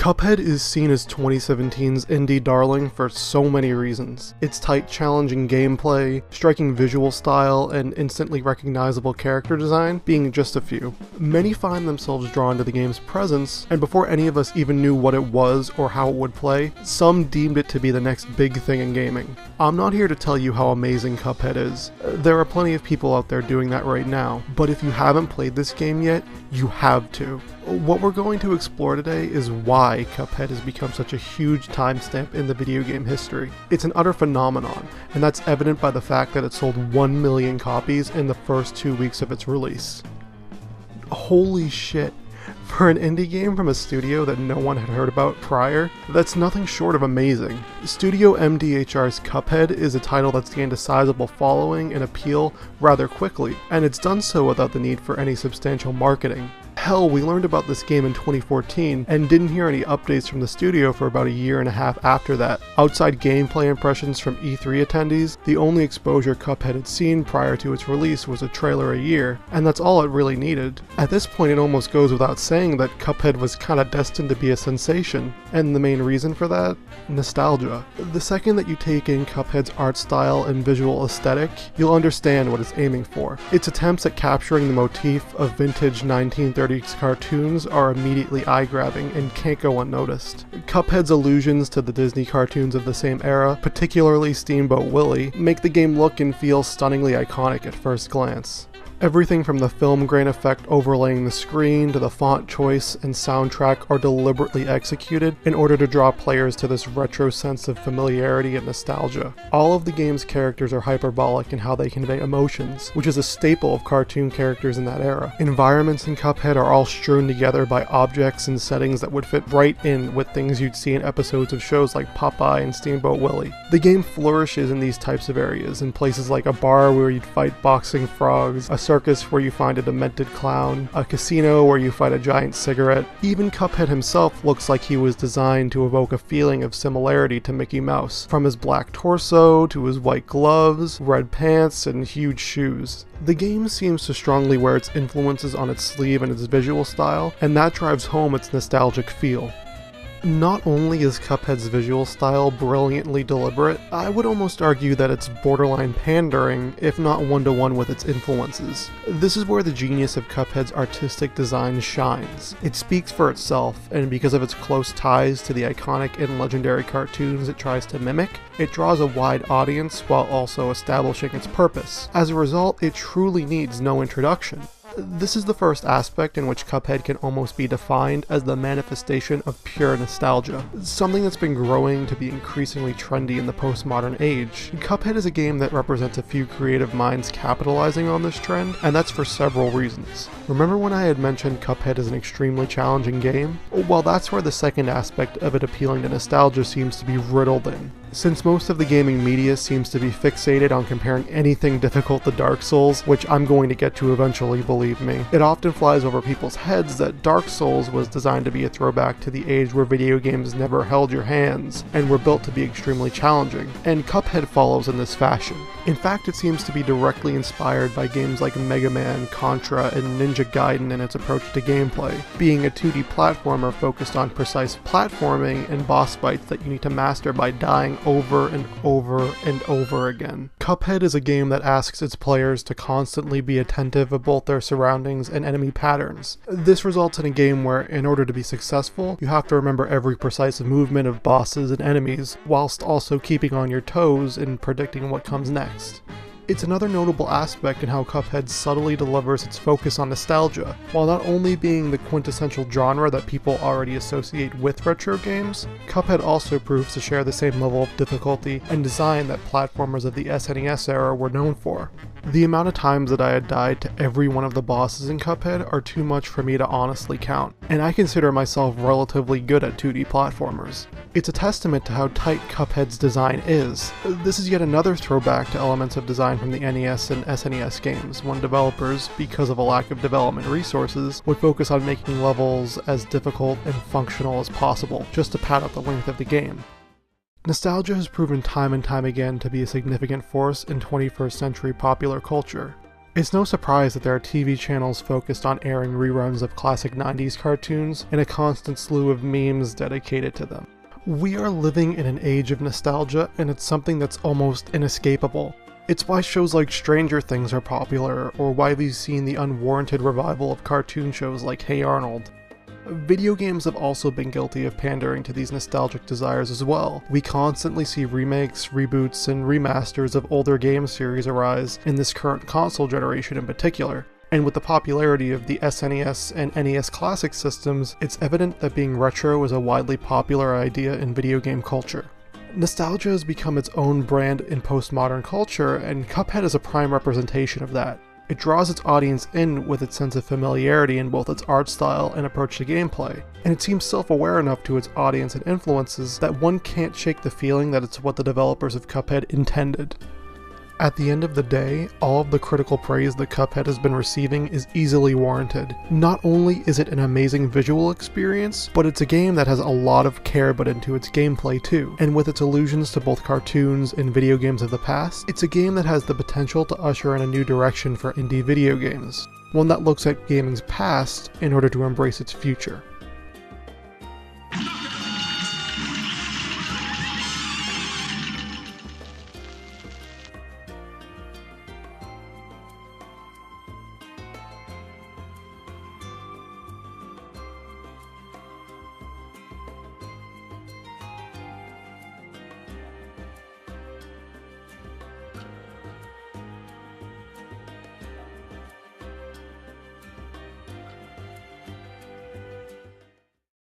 Cuphead is seen as 2017's indie darling for so many reasons. Its tight, challenging gameplay, striking visual style, and instantly recognizable character design being just a few. Many find themselves drawn to the game's presence, and before any of us even knew what it was or how it would play, some deemed it to be the next big thing in gaming. I'm not here to tell you how amazing Cuphead is. There are plenty of people out there doing that right now, but if you haven't played this game yet, you have to. What we're going to explore today is why Cuphead has become such a huge timestamp in the video game history. It's an utter phenomenon, and that's evident by the fact that it sold 1 million copies in the first 2 weeks of its release. Holy shit. For an indie game from a studio that no one had heard about prior, that's nothing short of amazing. Studio MDHR's Cuphead is a title that's gained a sizable following and appeal rather quickly, and it's done so without the need for any substantial marketing. Hell, we learned about this game in 2014 and didn't hear any updates from the studio for about a year and a half after that. Outside gameplay impressions from E3 attendees, the only exposure Cuphead had seen prior to its release was a trailer a year, and that's all it really needed. At this point, it almost goes without saying that Cuphead was kinda destined to be a sensation, and the main reason for that? Nostalgia. The second that you take in Cuphead's art style and visual aesthetic, you'll understand what it's aiming for. Its attempts at capturing the motif of vintage 1930s cartoons are immediately eye-grabbing and can't go unnoticed. Cuphead's allusions to the Disney cartoons of the same era, particularly Steamboat Willie, make the game look and feel stunningly iconic at first glance. Everything from the film grain effect overlaying the screen to the font choice and soundtrack are deliberately executed in order to draw players to this retro sense of familiarity and nostalgia. All of the game's characters are hyperbolic in how they convey emotions, which is a staple of cartoon characters in that era. Environments in Cuphead are all strewn together by objects and settings that would fit right in with things you'd see in episodes of shows like Popeye and Steamboat Willie. The game flourishes in these types of areas, in places like a bar where you'd fight boxing frogs, a circus where you find a demented clown, a casino where you fight a giant cigarette. Even Cuphead himself looks like he was designed to evoke a feeling of similarity to Mickey Mouse, from his black torso to his white gloves, red pants, and huge shoes. The game seems to strongly wear its influences on its sleeve and its visual style, and that drives home its nostalgic feel. Not only is Cuphead's visual style brilliantly deliberate, I would almost argue that it's borderline pandering, if not one-to-one with its influences. This is where the genius of Cuphead's artistic design shines. It speaks for itself, and because of its close ties to the iconic and legendary cartoons it tries to mimic, it draws a wide audience while also establishing its purpose. As a result, it truly needs no introduction. This is the first aspect in which Cuphead can almost be defined as the manifestation of pure nostalgia, something that's been growing to be increasingly trendy in the postmodern age. Cuphead is a game that represents a few creative minds capitalizing on this trend, and that's for several reasons. Remember when I had mentioned Cuphead as an extremely challenging game? Well, that's where the second aspect of it appealing to nostalgia seems to be riddled in. Since most of the gaming media seems to be fixated on comparing anything difficult to Dark Souls, which I'm going to get to eventually, believe me, it often flies over people's heads that Dark Souls was designed to be a throwback to the age where video games never held your hands and were built to be extremely challenging, and Cuphead follows in this fashion. In fact, it seems to be directly inspired by games like Mega Man, Contra, and Ninja Gaiden in its approach to gameplay, being a 2D platformer focused on precise platforming and boss fights that you need to master by dying over and over and over again. Cuphead is a game that asks its players to constantly be attentive of both their surroundings and enemy patterns. This results in a game where, in order to be successful, you have to remember every precise movement of bosses and enemies, whilst also keeping on your toes and predicting what comes next. It's another notable aspect in how Cuphead subtly delivers its focus on nostalgia. While not only being the quintessential genre that people already associate with retro games, Cuphead also proves to share the same level of difficulty and design that platformers of the SNES era were known for. The amount of times that I had died to every one of the bosses in Cuphead are too much for me to honestly count, and I consider myself relatively good at 2D platformers. It's a testament to how tight Cuphead's design is. This is yet another throwback to elements of design from the NES and SNES games, when developers, because of a lack of development resources, would focus on making levels as difficult and functional as possible, just to pad out the length of the game. Nostalgia has proven time and time again to be a significant force in 21st century popular culture. It's no surprise that there are TV channels focused on airing reruns of classic 90s cartoons and a constant slew of memes dedicated to them. We are living in an age of nostalgia, and it's something that's almost inescapable. It's why shows like Stranger Things are popular, or why we've seen the unwarranted revival of cartoon shows like Hey Arnold. Video games have also been guilty of pandering to these nostalgic desires as well. We constantly see remakes, reboots, and remasters of older game series arise in this current console generation in particular. And with the popularity of the SNES and NES Classic systems, it's evident that being retro is a widely popular idea in video game culture. Nostalgia has become its own brand in postmodern culture, and Cuphead is a prime representation of that. It draws its audience in with its sense of familiarity in both its art style and approach to gameplay, and it seems self-aware enough to its audience and influences that one can't shake the feeling that it's what the developers of Cuphead intended. At the end of the day, all of the critical praise that Cuphead has been receiving is easily warranted. Not only is it an amazing visual experience, but it's a game that has a lot of care put into its gameplay too. And with its allusions to both cartoons and video games of the past, it's a game that has the potential to usher in a new direction for indie video games. One that looks at gaming's past in order to embrace its future.